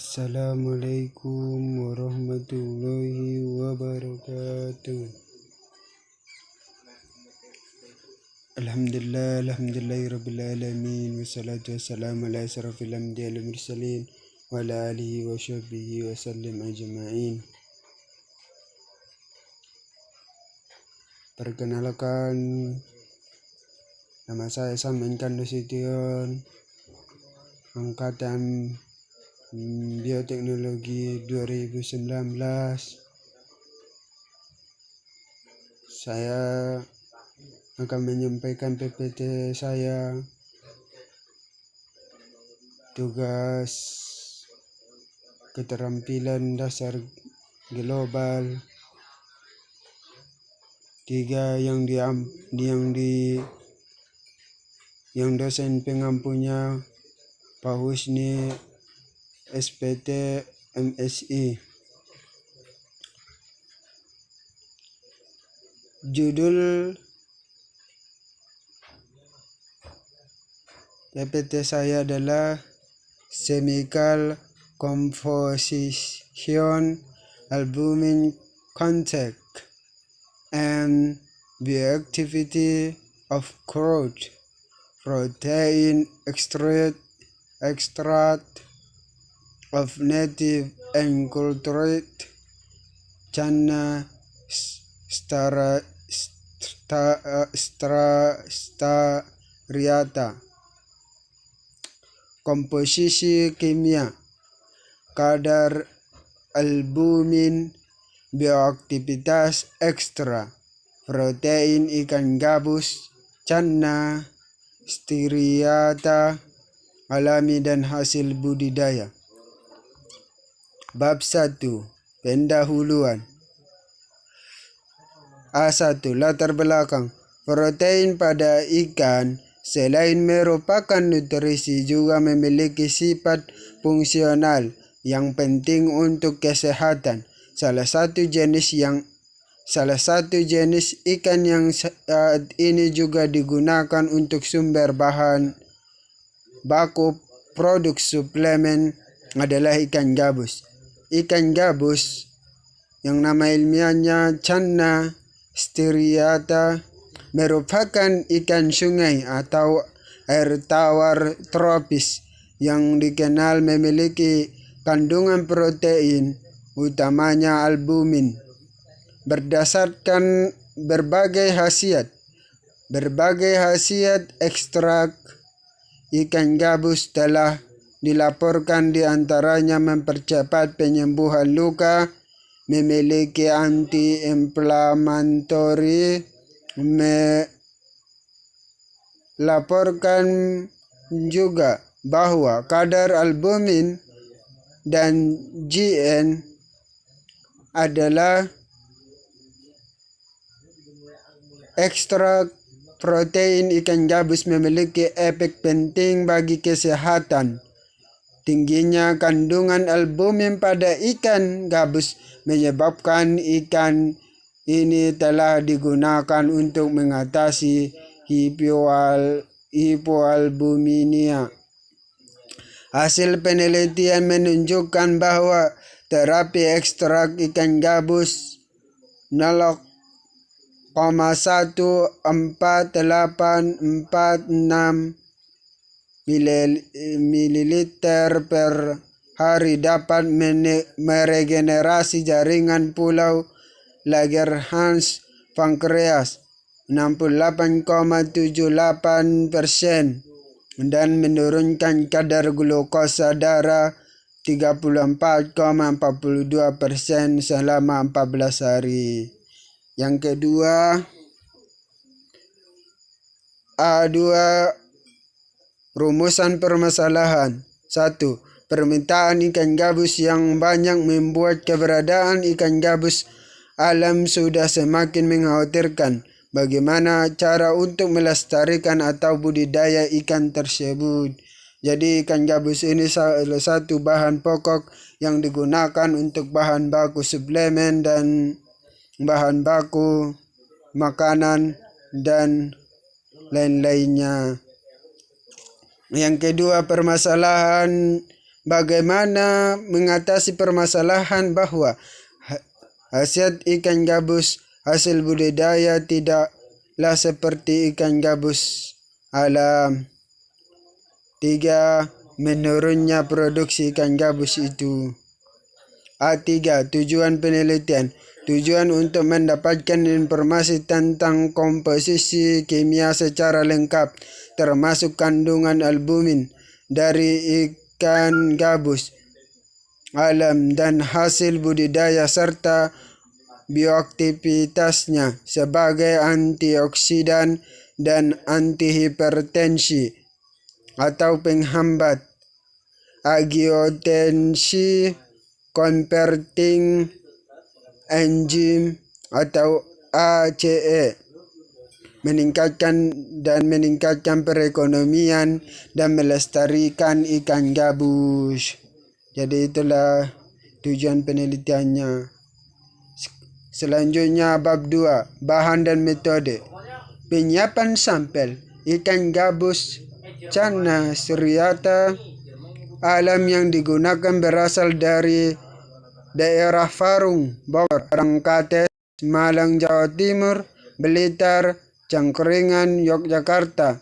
Assalamualaikum warahmatullahi wabarakatuh. Alhamdulillahirabbil alamin wassalatu wassalamu ala asyrafil anbiya'i wal mursalin wa ala alihi wa sahbihi wa sallim ajma'in. Perkenalkan, nama saya Saminkan Nasution, angkatan Bioteknologi 2019. Saya akan menyampaikan PPT saya, tugas keterampilan dasar global 3 yang dosen pengampunya Pak Husni SPT MSI. Judul PPT saya adalah Chemical Composition, Albumin Contact, and Bioactivity of Crude Protein Extract of Native and Cultured Channa striata. Komposisi kimia, kadar albumin, bioaktivitas ekstra, protein ikan gabus, channa striata, alami dan hasil budidaya. Bab 1. Pendahuluan. A1. Latar belakang. Protein pada ikan selain merupakan nutrisi juga memiliki sifat fungsional yang penting untuk kesehatan. Salah satu jenis ikan yang saat ini juga digunakan untuk sumber bahan baku produk suplemen adalah ikan gabus. Ikan gabus yang nama ilmiahnya Channa striata merupakan ikan sungai atau air tawar tropis yang dikenal memiliki kandungan protein, utamanya albumin. Berdasarkan berbagai khasiat ekstrak ikan gabus telah dilaporkan diantaranya mempercepat penyembuhan luka, memiliki anti-inflammatory, melaporkan juga bahwa kadar albumin dan GN adalah ekstrak protein ikan gabus memiliki efek penting bagi kesehatan. Tingginya kandungan albumin pada ikan gabus menyebabkan ikan ini telah digunakan untuk mengatasi hipoalbuminemia. Hasil penelitian menunjukkan bahwa terapi ekstrak ikan gabus 0,1486 ml per hari dapat meregenerasi jaringan pulau Langerhans pankreas 68,78% dan menurunkan kadar glukosa darah 34,42% selama 14 hari. Yang kedua, A2. Rumusan permasalahan. 1. Permintaan ikan gabus yang banyak membuat keberadaan ikan gabus alam sudah semakin mengkhawatirkan. Bagaimana cara untuk melestarikan atau budidaya ikan tersebut? Jadi ikan gabus ini salah satu bahan pokok yang digunakan untuk bahan baku suplemen dan bahan baku makanan dan lain-lainnya. Yang kedua, permasalahan bagaimana mengatasi permasalahan bahwa hasil ikan gabus hasil budidaya tidaklah seperti ikan gabus alam. 3. Menurunnya produksi ikan gabus itu. A3. Tujuan penelitian. Tujuan untuk mendapatkan informasi tentang komposisi kimia secara lengkap, termasuk kandungan albumin dari ikan gabus alam dan hasil budidaya serta bioaktivitasnya sebagai antioksidan dan antihipertensi atau penghambat angiotensin converting enzyme atau ACE, meningkatkan perekonomian dan melestarikan ikan gabus. Jadi itulah tujuan penelitiannya. Selanjutnya bab 2, bahan dan metode. Penyiapan sampel ikan gabus Channa striata alam yang digunakan berasal dari daerah Parung, Bogor, Rangkates, Malang, Jawa Timur, Blitar, Cangkringan, Yogyakarta.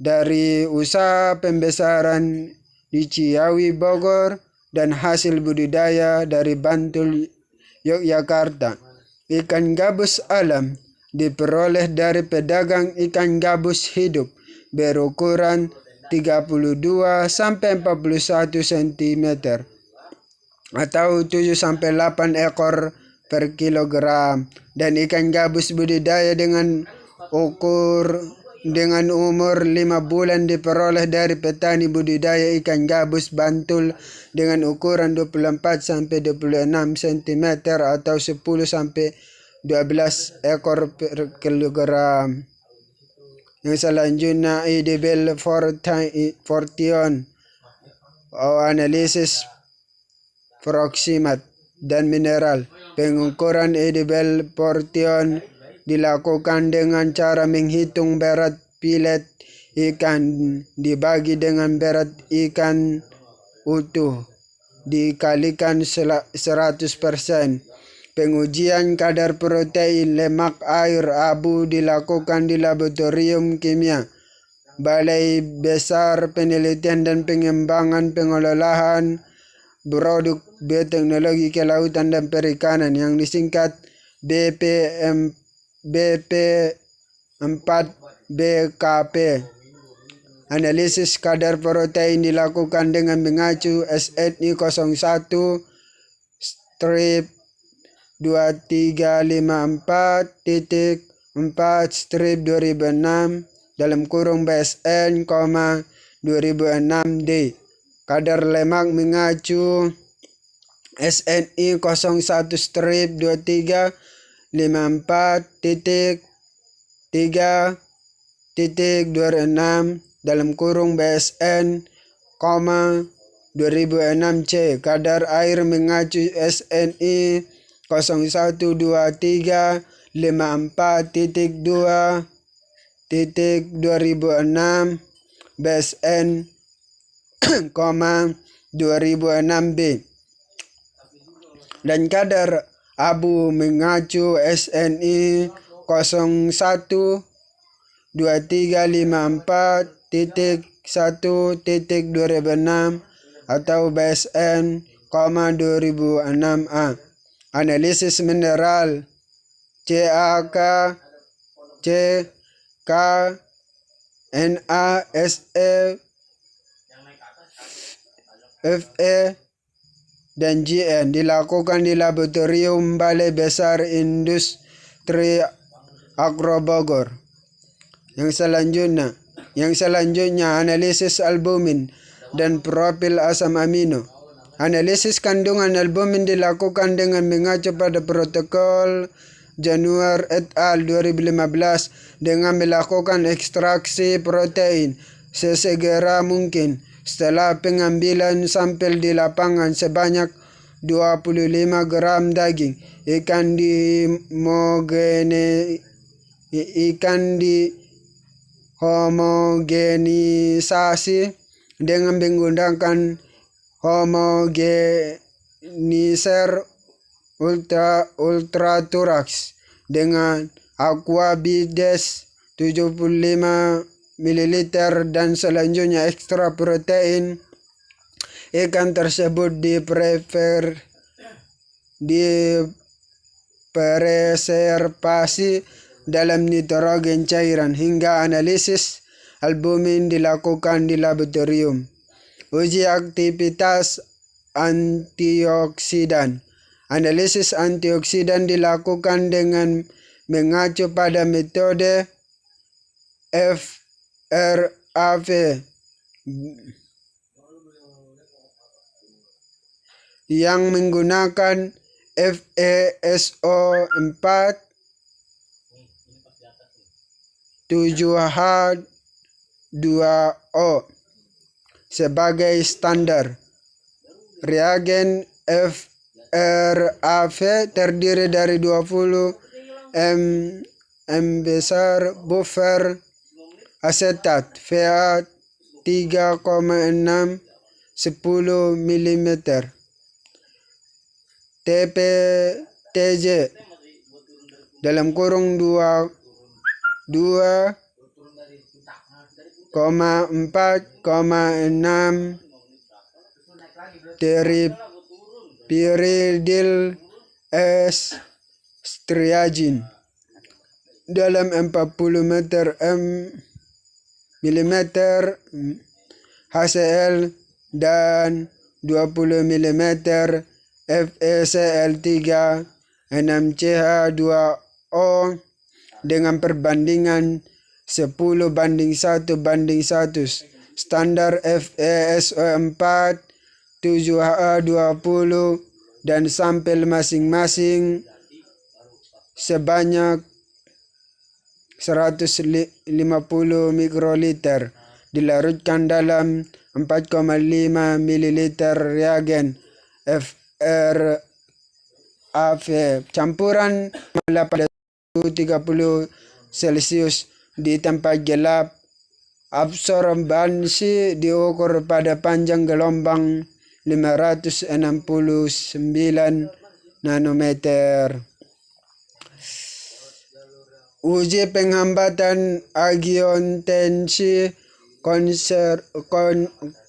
Dari usaha pembesaran di Ciawi, Bogor, dan hasil budidaya dari Bantul, Yogyakarta. Ikan gabus alam diperoleh dari pedagang ikan gabus hidup berukuran 32 sampai 41 cm atau 7 sampai 8 ekor per kilogram, dan ikan gabus budidaya dengan umur 5 bulan diperoleh dari petani budidaya ikan gabus Bantul dengan ukuran 24 sampai 26 cm atau 10 sampai 12 ekor per kilogram. Yang selanjutnya edible fortune analisis proximat dan mineral. Pengukuran edible fortune dilakukan dengan cara menghitung berat filet ikan dibagi dengan berat ikan utuh dikalikan 100%. Pengujian kadar protein, lemak, air, abu dilakukan di laboratorium kimia, Balai Besar Penelitian dan Pengembangan Pengolahan Produk Bioteknologi Kelautan dan Perikanan yang disingkat BP4BKP. Analisis kadar protein dilakukan dengan mengacu SNI 01 strip 2354.4 strip 2006 dalam kurung BSN, 2006D. Kadar lemak mengacu SNI 01 strip 2354.3.26 dalam kurung BSN, 2006C. Kadar air mengacu SNI 012354.2.2006 BSN, 2006B. Dan kadar abu mengacu SNI 012354.1.2006 atau BSN, 2006A. Analisis mineral CAK, CK, NaSe, Fe, dan Gn dilakukan di laboratorium Balai Besar Industri Agro Bogor. Yang selanjutnya analisis albumin dan profil asam amino. Analisis kandungan albumin dilakukan dengan mengacu pada protokol Januar et al. 2015 dengan melakukan ekstraksi protein sesegera mungkin setelah pengambilan sampel di lapangan sebanyak 25 gram daging ikan dihomogenisasi dengan menggunakan Homogenizer ultrathorax dengan aquabides 75 ml dan selanjutnya ekstra protein ikan tersebut dipreservasi dalam nitrogen cairan hingga analisis albumin dilakukan di laboratorium. Uji aktivitas antioksidan. Analisis antioksidan dilakukan dengan mengacu pada metode FRAV yang menggunakan FeSO4 7H2O sebagai standar. Reagen FRAV terdiri dari 20 besar buffer asetat Va 3,6 10 mm TPTJ dalam kurung 2,4,6 teripyridil striazin dalam 40 mm HCl dan 20 mm FeCl3 6CH2O dengan perbandingan 10:1:100. Standar FeSO4 7H20 dan sampel masing-masing sebanyak 150 mikroliter dilarutkan dalam 4,5 ml reagen FRAV. Campuran pada suhu 30 Celcius di tempat gelap. Absorbansi diukur pada panjang gelombang 569 nanometer. Uji penghambatan angiotensin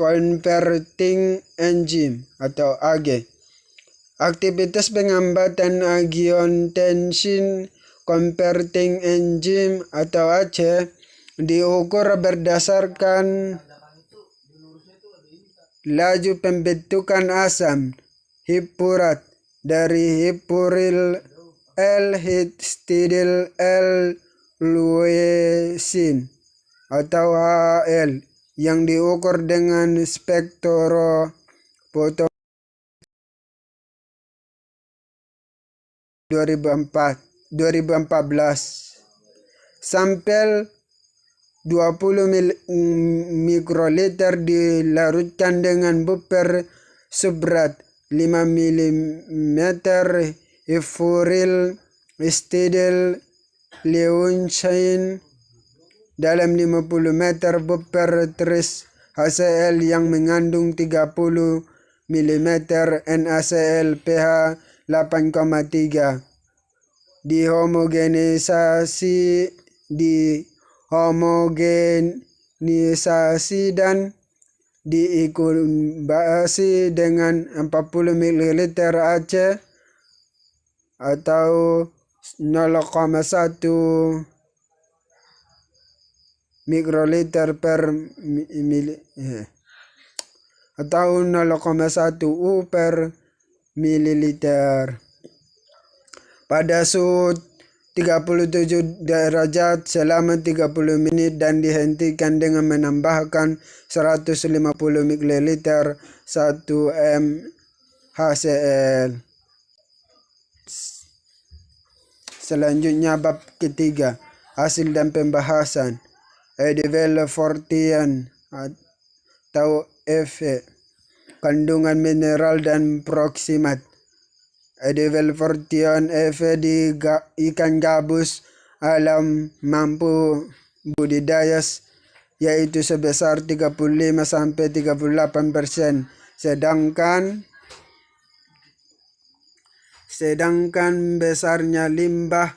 converting enzyme atau AG. Aktivitas penghambatan angiotensin converting enzyme atau AC diukur berdasarkan laju pembentukan asam hipurat dari hipuryl L-histidyl L-leucine atau HL yang diukur dengan spektrofotometri 2014. Sampel 20 mikroliter dilarutkan dengan buffer subberat 5 mm hipuryl histidyl leucine dalam 50 meter buffer tris HCl yang mengandung 30 mm NaCl pH 8,3. Dihomogenisasi dan diinkubasi dengan 40 ml AC atau 0,1 mikroliter per mili atau 0,1 U per mililiter. Pada suhu 37 derajat selama 30 menit dan dihentikan dengan menambahkan 150 ml 1 m HCl. Selanjutnya bab ketiga, hasil dan pembahasan. Edevelfortian atau Fe, kandungan mineral dan proksimat. Edevelfortian Fe di ikan gabus alam mampu budidaya yaitu sebesar 35-38%, sedangkan besarnya limbah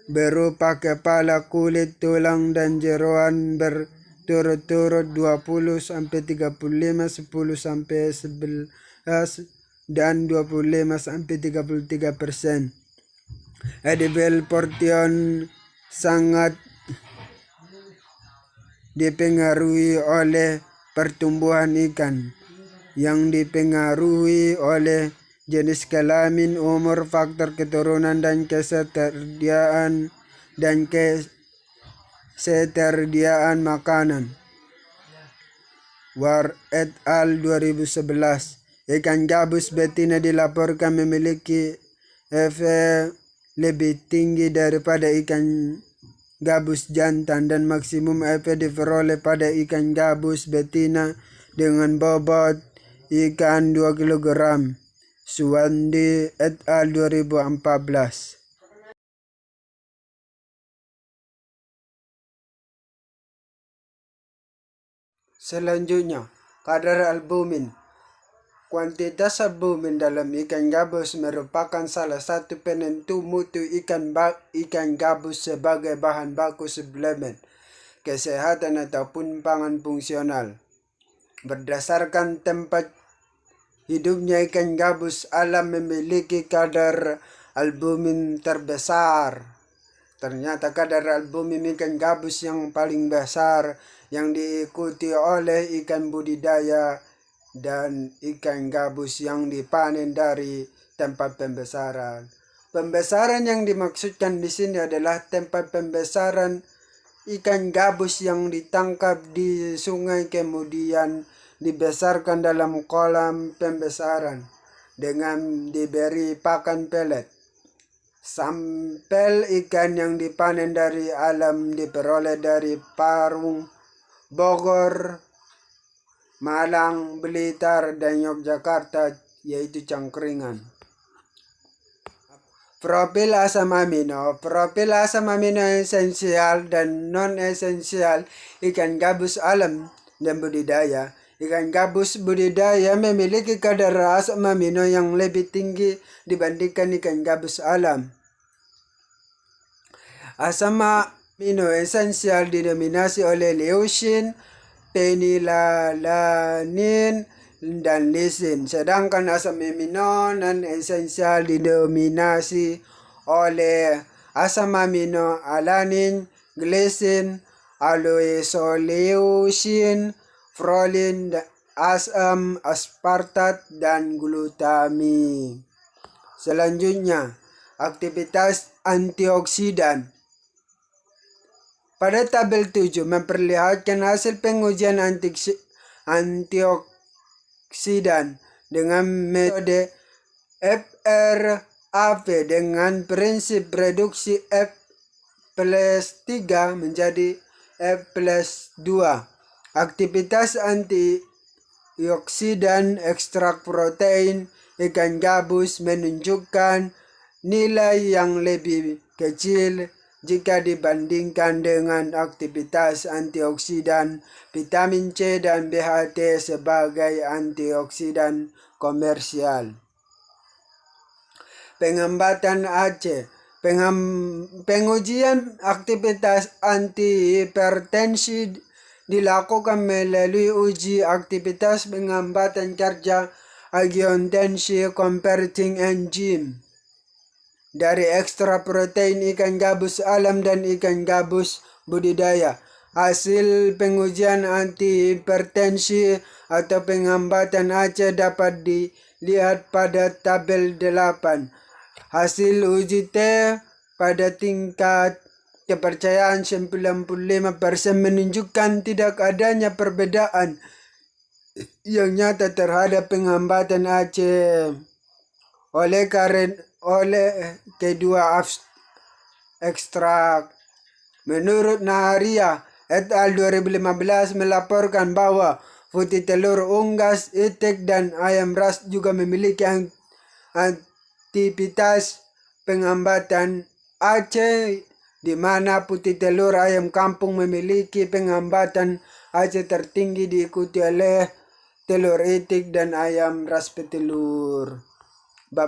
berupa kepala, kulit, tulang, dan jeroan berturut-turut 20-35, 10-11, dan 25-33%. Edible portion sangat dipengaruhi oleh pertumbuhan ikan yang dipengaruhi oleh jenis kelamin, umur, faktor keturunan, dan ketersediaan makanan. Ward et al. 2011. Ikan gabus betina dilaporkan memiliki efek lebih tinggi daripada ikan gabus jantan, dan maksimum efek diperoleh pada ikan gabus betina dengan bobot ikan 2 kg. Suwandi et al. 2014. Selanjutnya, kadar albumin. Kuantitas albumin dalam ikan gabus merupakan salah satu penentu mutu ikan gabus sebagai bahan baku suplemen kesehatan ataupun pangan fungsional. Berdasarkan tempat hidupnya, ikan gabus alam memiliki kadar albumin terbesar. Ternyata kadar albumin ikan gabus yang paling besar yang diikuti oleh ikan budidaya dan ikan gabus yang dipanen dari tempat pembesaran. Pembesaran yang dimaksudkan di sini adalah tempat pembesaran ikan gabus yang ditangkap di sungai kemudian dibesarkan dalam kolam pembesaran dengan diberi pakan pelet. Sampel ikan yang dipanen dari alam diperoleh dari Parung, Bogor, Malang, Blitar, dan Yogyakarta, yaitu cangkringan. Profil asam amino. Profil asam amino esensial dan non-esensial ikan gabus alam dan budidaya. Ikan gabus budidaya memiliki kadar asam amino yang lebih tinggi dibandingkan ikan gabus alam. Asam amino esensial didominasi oleh leucin, phenylalanin, dan lisin, sedangkan asam amino non-esensial didominasi oleh asam amino alanin, glisin, aloisoleucin, prolin, asam aspartat, dan glutami. Selanjutnya, aktivitas antioksidan. Pada tabel 7 memperlihatkan hasil pengujian antioksidan dengan metode FRAP dengan prinsip reduksi F+3 menjadi F+2. Aktivitas antioksidan ekstrak protein ikan gabus menunjukkan nilai yang lebih kecil jika dibandingkan dengan aktivitas antioksidan vitamin C dan BHT sebagai antioksidan komersial. Pengamatan AC. Pengujian aktivitas antihipertensi dilakukan melalui uji aktivitas pengambatan kerja angiotensin converting enzyme dari ekstra protein ikan gabus alam dan ikan gabus budidaya. Hasil pengujian antihipertensi atau pengambatan AC dapat dilihat pada tabel 8. Hasil uji T pada tingkat kepercayaan 95% menunjukkan tidak adanya perbedaan yang nyata terhadap pengambatan AC oleh kedua ekstrak. Menurut Naharia et al. 2015 melaporkan bahwa putih telur unggas, itik, dan ayam ras juga memiliki aktivitas pengambatan AC, di mana putih telur ayam kampung memiliki pengambatan AC tertinggi diikuti oleh telur itik dan ayam ras petelur.